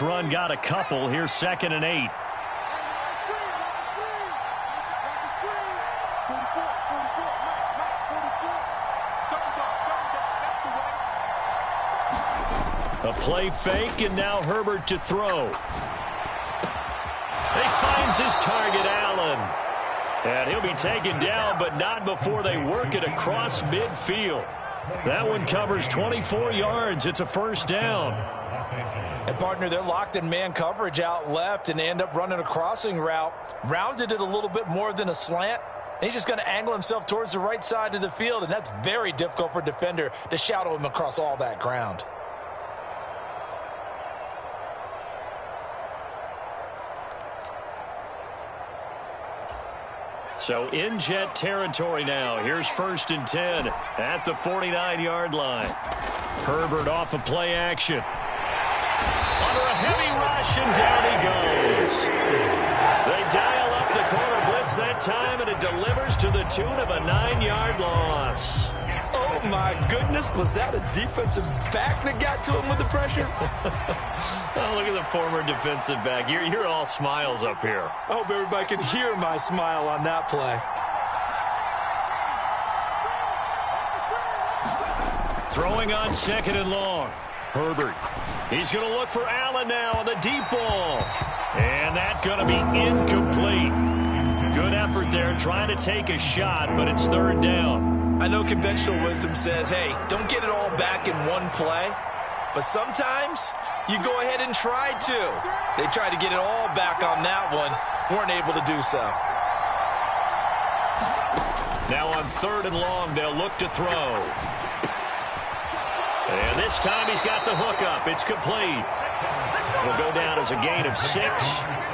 Run got a couple. Here's 2nd and 8. A play fake, and now Herbert to throw. He finds his target, Allen. And he'll be taken down, but not before they work it across midfield. That one covers 24 yards. It's a first down. And, partner, they're locked in man coverage out left, and they end up running a crossing route. Rounded it a little bit more than a slant. And he's just going to angle himself towards the right side of the field, and that's very difficult for a defender to shadow him across all that ground. So in Jet territory now. Here's 1st and 10 at the 49-yard line. Herbert off of play action. Under a heavy rush, and down he goes. They dial up the corner blitz that time, and it delivers to the tune of a 9-yard loss. Oh, my goodness. Was that a defensive back that got to him with the pressure? Oh, look at the former defensive back. You're all smiles up here. I hope everybody can hear my smile on that play. Throwing on 2nd and long. Herbert. He's going to look for Allen now on the deep ball. And that's going to be incomplete. Good effort there trying to take a shot, but it's 3rd down. I know conventional wisdom says, hey, don't get it all back in one play. But sometimes you go ahead and try to. They tried to get it all back on that one. Weren't able to do so. Now on 3rd and long, they'll look to throw. And this time he's got the hook up. It's complete. It'll go down as a gain of 6.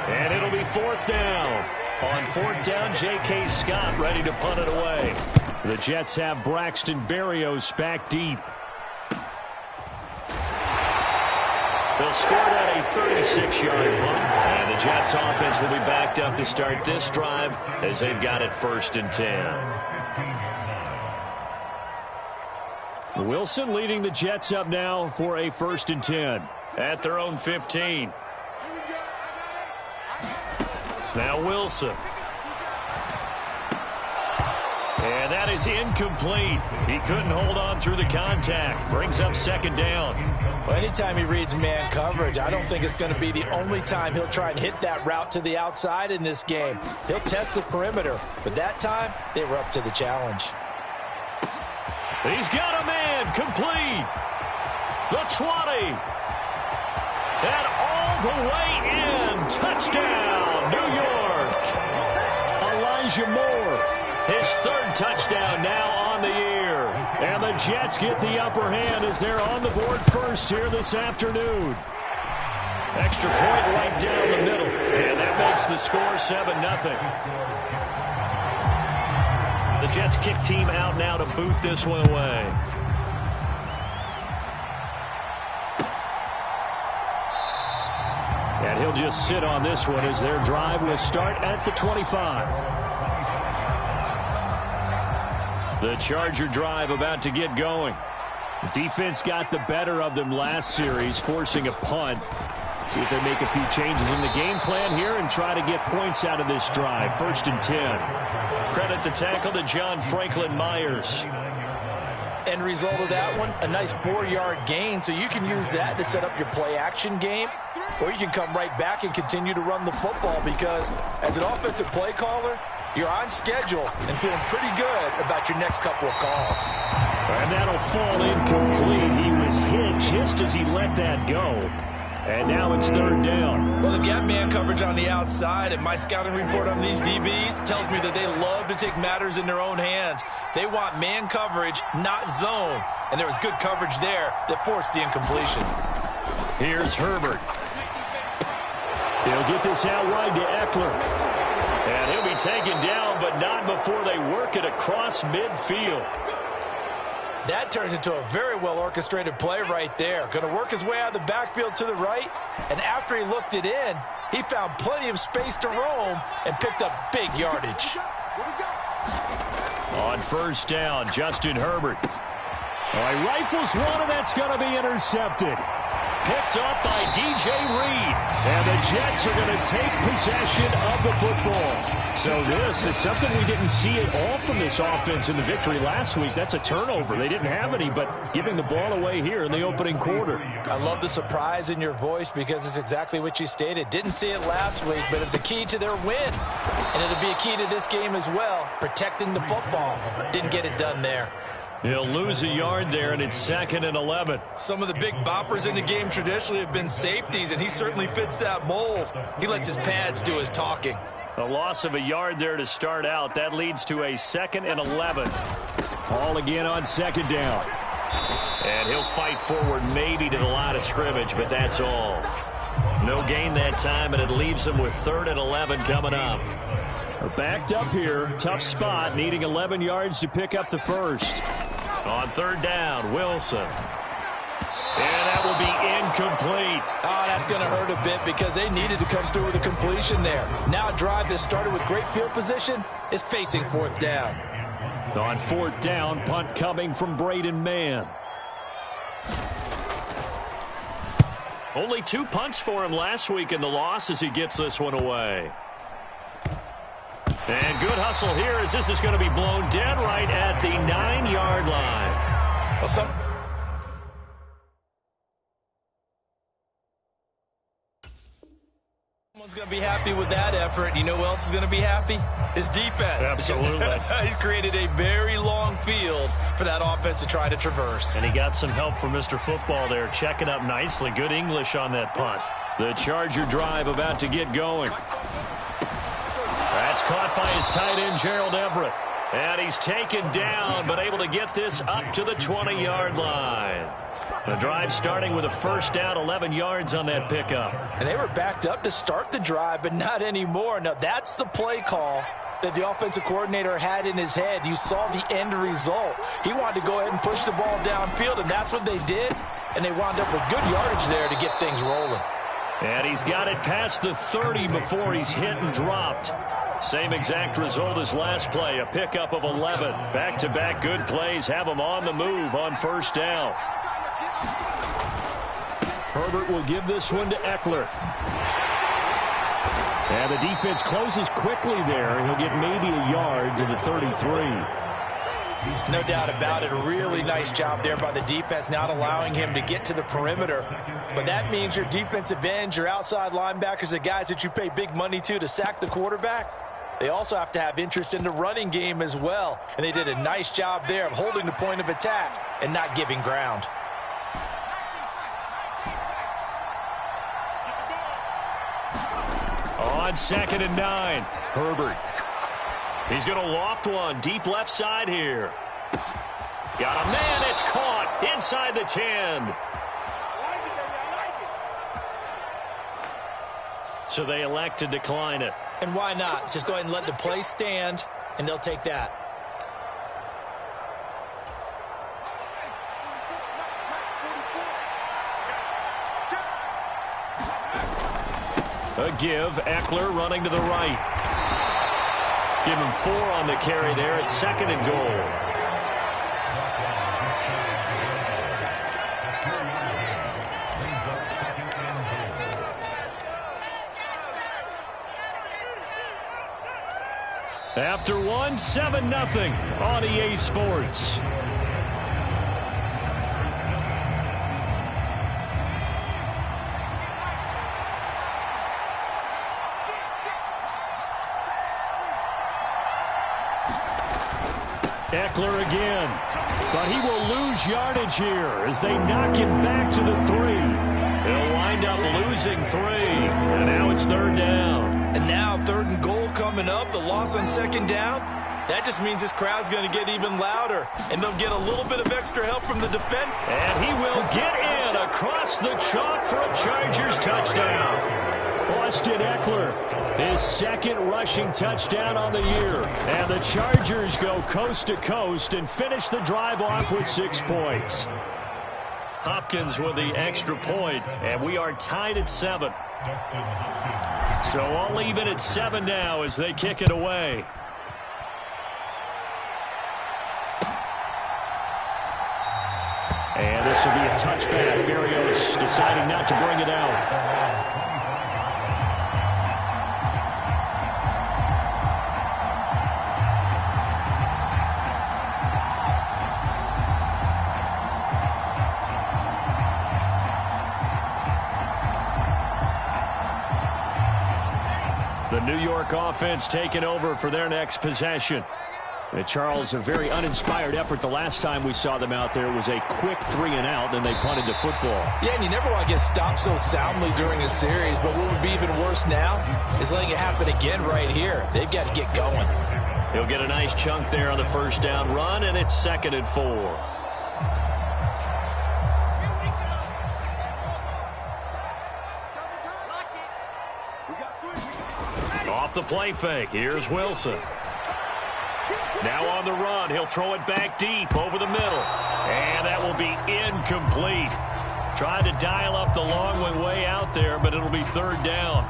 And it'll be 4th down. On 4th down, J.K. Scott ready to punt it away. The Jets have Braxton Berrios back deep. They'll score that a 36-yard punt. And the Jets offense will be backed up to start this drive as they've got it 1st and 10. Wilson leading the Jets up now for a 1st and 10 at their own 15. Now Wilson. And that is incomplete. He couldn't hold on through the contact. Brings up 2nd down. Well, anytime he reads man coverage, I don't think it's going to be the only time he'll try and hit that route to the outside in this game. He'll test the perimeter, but that time they were up to the challenge. He's got a man complete. The 20. And all the way in. Touchdown, New York. Elijah Moore. His 3rd touchdown now on the year. And the Jets get the upper hand as they're on the board first here this afternoon. Extra point right down the middle. And that makes the score 7-0. The Jets kick team out now to boot this one away. And he'll just sit on this one as their drive will start at the 25. The Charger drive about to get going. The defense got the better of them last series, forcing a punt. See if they make a few changes in the game plan here and try to get points out of this drive. 1st and 10. Credit the tackle to John Franklin Myers. End result of that one, a nice 4-yard gain, so you can use that to set up your play-action game, or you can come right back and continue to run the football because as an offensive play caller, you're on schedule and feeling pretty good about your next couple of calls. And that'll fall incomplete. He was hit just as he let that go. And now it's 3rd down. Well, they've got man coverage on the outside, and my scouting report on these DBs tells me that they love to take matters in their own hands. They want man coverage, not zone. And there was good coverage there that forced the incompletion. Here's Herbert. He'll get this out wide to Eckler. And he'll be taken down, but not before they work it across midfield. That turned into a very well-orchestrated play right there. Going to work his way out of the backfield to the right, and after he looked it in, he found plenty of space to roam and picked up big yardage. On 1st down, Justin Herbert. He rifles one, and that's going to be intercepted. picked up by DJ Reed. And the Jets are going to take possession of the football. So this is something we didn't see at all from this offense in the victory last week. That's a turnover. They didn't have any, but giving the ball away here in the opening quarter. I love the surprise in your voice because it's exactly what you stated. Didn't see it last week, but it's a key to their win. And it'll be a key to this game as well, protecting the football. Didn't get it done there. He'll lose a yard there, and it's 2nd and 11. Some of the big boppers in the game traditionally have been safeties, and he certainly fits that mold. He lets his pads do his talking. A loss of a yard there to start out. That leads to a 2nd and 11. Ball again on 2nd down. And he'll fight forward maybe to the line of scrimmage, but that's all. No gain that time, and it leaves him with 3rd and 11 coming up. Backed up here. Tough spot, needing 11 yards to pick up the first. On 3rd down, Wilson. And that will be incomplete. Oh, that's going to hurt a bit because they needed to come through with a completion there. Now a drive that started with great field position is facing 4th down. On 4th down, punt coming from Braden Mann. Only 2 punts for him last week in the loss as he gets this one away. And good hustle here as this is going to be blown dead right at the 9-yard line. Well, someone's going to be happy with that effort. You know who else is going to be happy? His defense. Absolutely. He's created a very long field for that offense to try to traverse. And he got some help from Mr. Football there, checking up nicely. Good English on that punt. The Charger drive about to get going. That's caught by his tight end, Gerald Everett. And he's taken down, but able to get this up to the 20-yard line. The drive starting with a 1st down, 11 yards on that pickup. And they were backed up to start the drive, but not anymore. Now, that's the play call that the offensive coordinator had in his head. You saw the end result. He wanted to go ahead and push the ball downfield, and that's what they did. And they wound up with good yardage there to get things rolling. And he's got it past the 30 before he's hit and dropped. Same exact result as last play, a pickup of 11. Back-to-back good plays have him on the move on 1st down. Herbert will give this one to Eckler. And the defense closes quickly there. He'll get maybe a yard to the 33. No doubt about it. A really nice job there by the defense, not allowing him to get to the perimeter. But that means your defensive ends, your outside linebackers, the guys that you pay big money to sack the quarterback, they also have to have interest in the running game as well. And they did a nice job there of holding the point of attack and not giving ground. On 2nd and 9, Herbert. He's going to loft one deep left side here. Got a man. It's caught inside the 10. So they elect to decline it. And why not? Just go ahead and let the play stand, and they'll take that. A give, Eckler running to the right. Give him 4 on the carry there at 2nd and goal. After one, 7-0 on EA Sports. Eckler again, but he will lose yardage here as they knock him back to the 3. He'll wind up losing 3, and now it's 3rd down. And now 3rd and goal coming up, the loss on 2nd down. That just means this crowd's going to get even louder, and they'll get a little bit of extra help from the defense. And he will get in across the chalk for a Chargers touchdown. Austin Eckler, his 2nd rushing touchdown on the year. And the Chargers go coast to coast and finish the drive off with 6 points. Hopkins with the extra point, and we are tied at 7. So all even at 7 now as they kick it away. And this will be a touchback. Berrios deciding not to bring it out. The New York offense taking over for their next possession. And Charles, a very uninspired effort the last time we saw them out there. It was a quick 3-and-out, then they punted the football. Yeah, and you never want to get stopped so soundly during a series, but what would be even worse now is letting it happen again right here. They've got to get going. He'll get a nice chunk there on the first down run, and it's 2nd and 4. Off the play fake, here's Wilson. Now on the run, he'll throw it back deep over the middle. And that will be incomplete. Trying to dial up the long way out there, but it'll be 3rd down.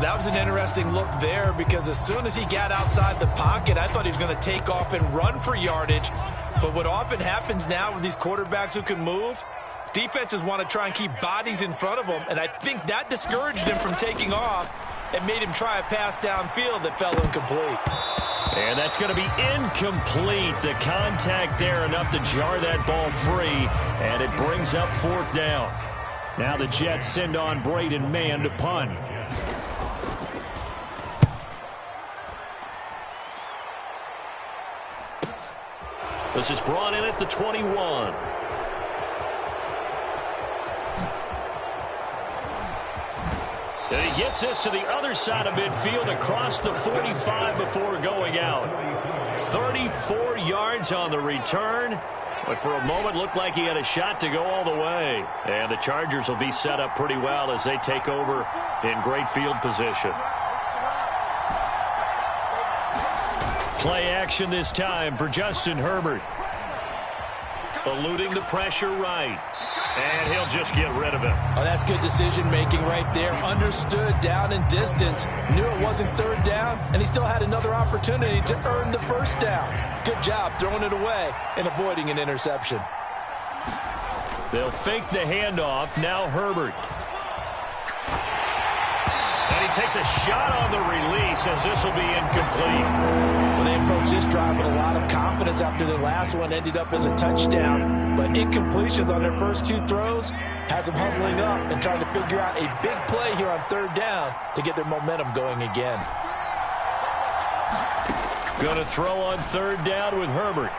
That was an interesting look there because as soon as he got outside the pocket, I thought he was going to take off and run for yardage. But what often happens now with these quarterbacks who can move, defenses want to try and keep bodies in front of them, and I think that discouraged him from taking off and made him try a pass downfield that fell incomplete. And that's going to be incomplete. The contact there enough to jar that ball free, and it brings up 4th down. Now the Jets send on Braden Mann to punt. This is brought in at the 21. And he gets this to the other side of midfield across the 45 before going out. 34 yards on the return. But for a moment, looked like he had a shot to go all the way. And the Chargers will be set up pretty well as they take over in great field position. Play action this time for Justin Herbert. Eluding the pressure right. And he'll just get rid of it. Oh, that's good decision-making right there. Understood down and distance. Knew it wasn't 3rd down, and he still had another opportunity to earn the 1st down. Good job throwing it away and avoiding an interception. They'll fake the handoff. Now Herbert. And he takes a shot on the release as this will be incomplete. Well, they approached this drive with a lot of confidence after the last one ended up as a touchdown. But incompletions on their first 2 throws has them huddling up and trying to figure out a big play here on 3rd down to get their momentum going again. Going to throw on 3rd down with Herbert.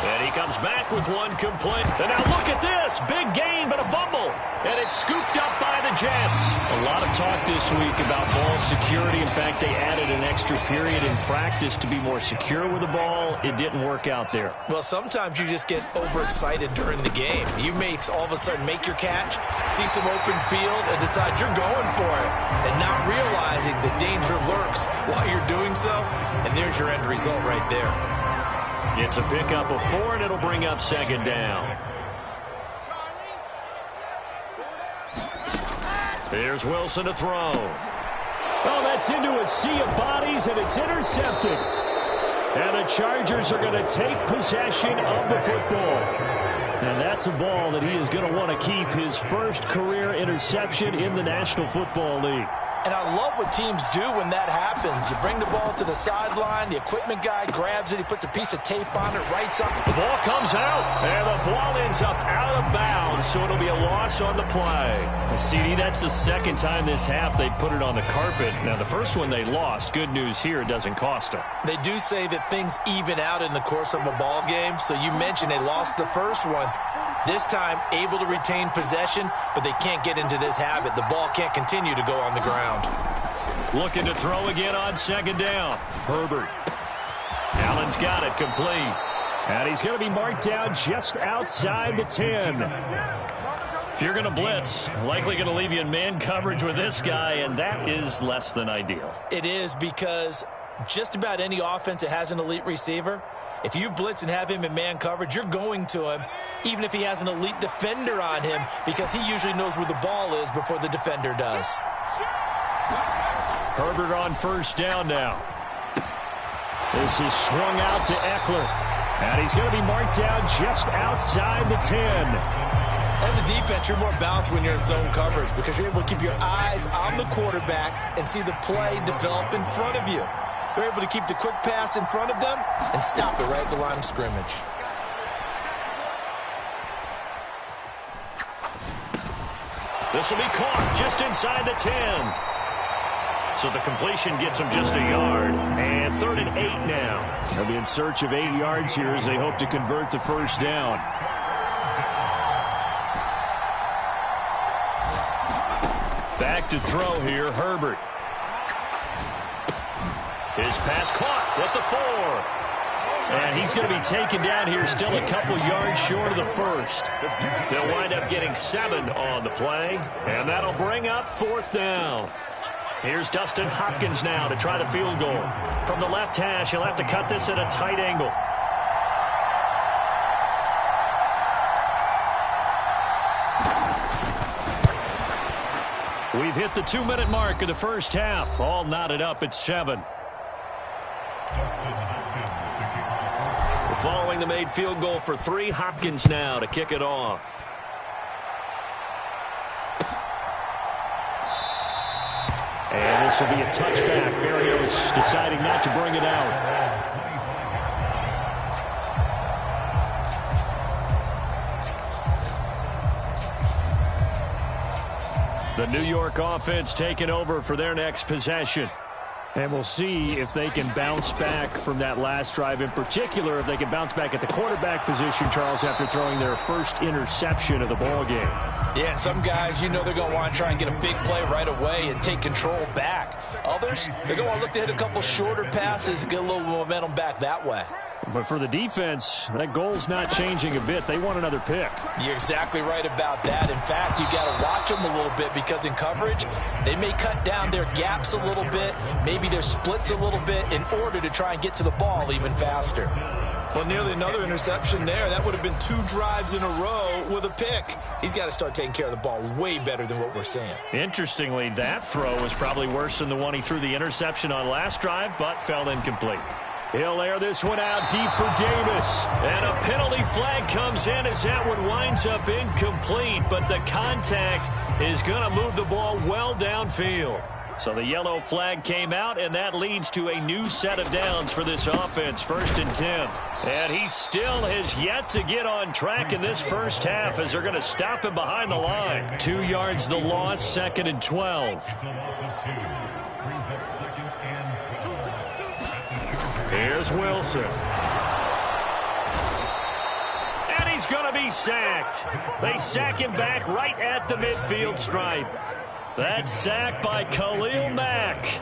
And he comes back with one complete. And now look at this. Big gain, but a fumble. And it's scooped up by the Jets. A lot of talk this week about ball security. In fact, they added an extra period in practice to be more secure with the ball. It didn't work out there. Well, sometimes you just get overexcited during the game. You may all of a sudden make your catch, see some open field, and decide you're going for it. And not realizing the danger lurks while you're doing so. And there's your end result right there. It's a pickup of 4, and it'll bring up 2nd down. Here's Wilson to throw. Oh, that's into a sea of bodies, and it's intercepted. And the Chargers are going to take possession of the football. And that's a ball that he is going to want to keep, his first career interception in the National Football League. And I love what teams do when that happens. You bring the ball to the sideline, the equipment guy grabs it, he puts a piece of tape on it, writes up. The ball comes out, and the ball ends up out of bounds, so it'll be a loss on the play. And CD, that's the 2nd time this half they've put it on the carpet. Now, the first one they lost. Good news here, it doesn't cost them. They do say that things even out in the course of a ball game, so you mentioned they lost the first one. This time, able to retain possession, but they can't get into this habit. The ball can't continue to go on the ground. Looking to throw again on 2nd down. Herbert. Allen's got it complete. And he's going to be marked down just outside the 10. If you're going to blitz, likely going to leave you in man coverage with this guy, and that is less than ideal. It is because just about any offense that has an elite receiver, if you blitz and have him in man coverage, you're going to him, even if he has an elite defender on him, because he usually knows where the ball is before the defender does. Herbert on 1st down now. This is swung out to Eckler. And he's going to be marked down just outside the 10. As a defense, you're more balanced when you're in zone coverage because you're able to keep your eyes on the quarterback and see the play develop in front of you. They're able to keep the quick pass in front of them and stop it right at the line of scrimmage. This will be caught just inside the 10. So the completion gets him just a yard. And 3rd and 8 now. They'll be in search of 8 yards here as they hope to convert the first down. Back to throw here, Herbert. His pass caught at the 4. And he's going to be taken down here still a couple yards short of the first. They'll wind up getting 7 on the play. And that'll bring up 4th down. Here's Dustin Hopkins now to try the field goal. From the left hash, he'll have to cut this at a tight angle. We've hit the 2-minute mark of the first half. All knotted up at 7. Following the made field goal for 3, Hopkins now to kick it off. And this will be a touchback. Barrios deciding not to bring it out. The New York offense taking over for their next possession. And we'll see if they can bounce back from that last drive, in particular if they can bounce back at the quarterback position, Charles, after throwing their first interception of the ball game. Yeah, and some guys, you know they're going to want to try and get a big play right away and take control back. Others, they're going to look to hit a couple shorter passes and get a little momentum back that way. But for the defense, that goal's not changing a bit. They want another pick. You're exactly right about that. In fact, you've got to watch them a little bit because in coverage, they may cut down their gaps a little bit, maybe their splits a little bit in order to try and get to the ball even faster. Well, nearly another interception there. That would have been 2 drives in a row with a pick. He's got to start taking care of the ball way better than what we're seeing. Interestingly, that throw was probably worse than the one he threw the interception on last drive, but fell incomplete. He'll air this one out deep for Davis. And a penalty flag comes in as that one winds up incomplete, but the contact is going to move the ball well downfield. So the yellow flag came out, and that leads to a new set of downs for this offense, 1st and 10. And he still has yet to get on track in this first half as they're going to stop him behind the line. 2 yards the loss, 2nd and 12. Here's Wilson. And he's going to be sacked. They sack him back right at the midfield stripe. That sack by Khalil Mack.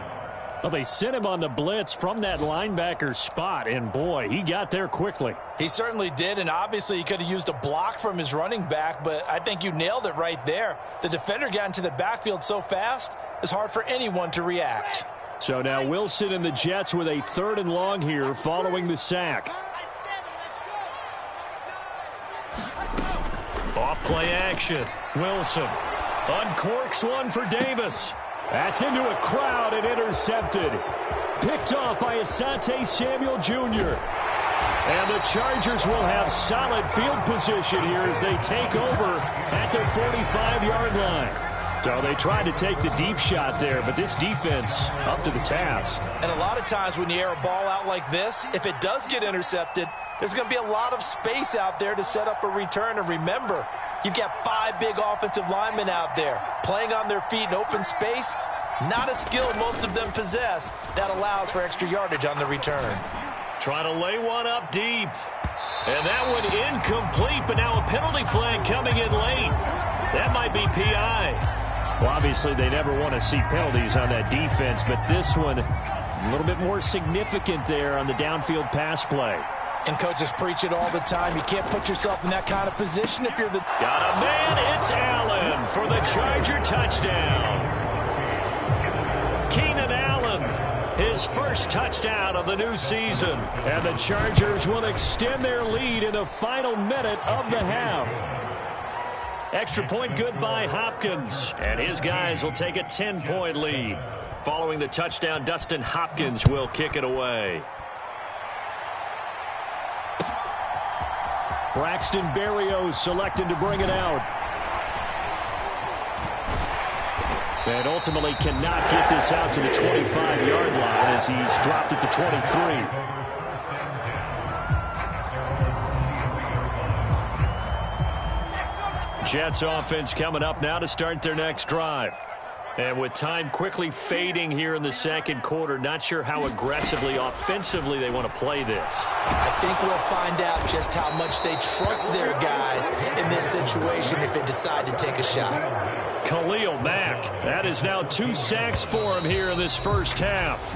Well, they sent him on the blitz from that linebacker spot, and boy, he got there quickly. He certainly did, and obviously he could have used a block from his running back, but I think you nailed it right there. The defender got into the backfield so fast, it's hard for anyone to react. So now Wilson and the Jets with a 3rd and long here following the sack. Off play action. Wilson uncorks one for Davis. That's into a crowd and intercepted. Picked off by Asante Samuel Jr. And the Chargers will have solid field position here as they take over at their 45-yard line. So they tried to take the deep shot there, but this defense up to the task. And a lot of times when you air a ball out like this, if it does get intercepted, there's going to be a lot of space out there to set up a return. And remember, you've got 5 big offensive linemen out there playing on their feet in open space. Not a skill most of them possess that allows for extra yardage on the return. Trying to lay one up deep. And that one incomplete, but now a penalty flag coming in late. That might be PI. Well, obviously, they never want to see penalties on that defense, but this one a little bit more significant there on the downfield pass play. And coaches preach it all the time. You can't put yourself in that kind of position if you're the... Got a man. It's Allen for the Charger touchdown. Keenan Allen, his first touchdown of the new season. And the Chargers will extend their lead in the final minute of the half. Extra point good by Hopkins. And his guys will take a 10-point lead. Following the touchdown, Dustin Hopkins will kick it away. Braxton Berrios selected to bring it out. And ultimately cannot get this out to the 25-yard line as he's dropped at the 23. Jets offense coming up now to start their next drive. And with time quickly fading here in the second quarter, not sure how aggressively, offensively they want to play this. I think we'll find out just how much they trust their guys in this situation if they decide to take a shot. Khalil Mack, that is now 2 sacks for him here in this first half.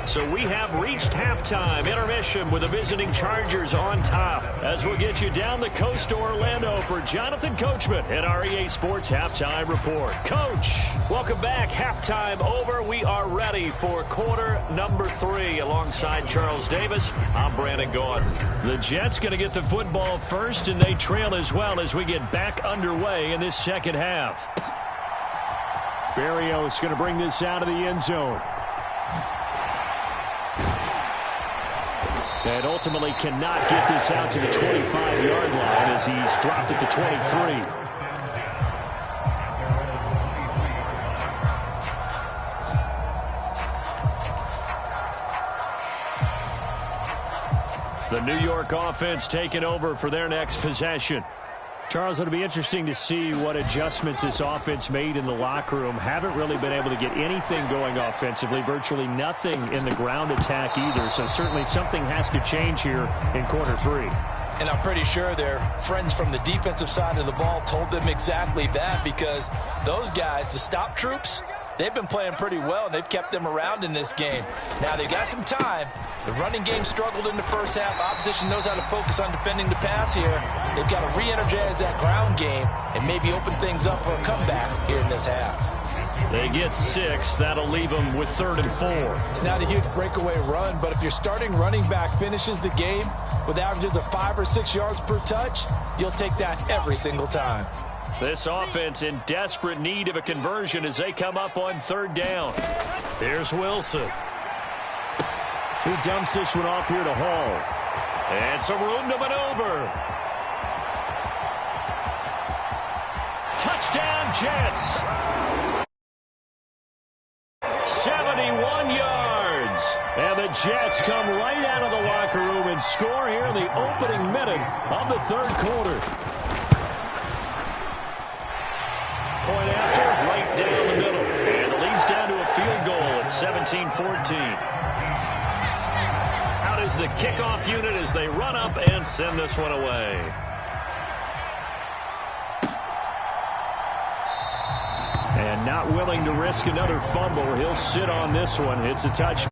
So we have reached halftime intermission with the visiting Chargers on top as we'll get you down the coast to Orlando for Jonathan Coachman at our EA Sports Halftime Report. Coach, welcome back. Halftime over. We are ready for quarter number 3 alongside Charles Davis. I'm Brandon Gordon. The Jets going to get the football first, and they trail as well as we get back underway in this second half. Berrios going to bring this out of the end zone. And ultimately cannot get this out to the 25-yard line as he's dropped at the 23. The New York offense taking over for their next possession. Charles, it'll be interesting to see what adjustments this offense made in the locker room. Haven't really been able to get anything going offensively, virtually nothing in the ground attack either. So certainly something has to change here in quarter 3. And I'm pretty sure their friends from the defensive side of the ball told them exactly that, because those guys, the stop troops, they've been playing pretty well. They've kept them around in this game. Now, they've got some time. The running game struggled in the first half. Opposition knows how to focus on defending the pass here. They've got to re-energize that ground game and maybe open things up for a comeback here in this half. They get 6. That'll leave them with 3rd and 4. It's not a huge breakaway run, but if your starting running back finishes the game with averages of 5 or 6 yards per touch, you'll take that every single time. This offense in desperate need of a conversion as they come up on 3rd down. Here's Wilson. He dumps this one off here to Hall. And some room to maneuver. Touchdown, Jets. 71 yards. And the Jets come right out of the locker room and score here in the opening minute of the 3rd quarter. Point after, right down the middle. And it leads down to a field goal at 17-14. Out is the kickoff unit as they run up and send this one away. And not willing to risk another fumble. He'll sit on this one. It's a touch.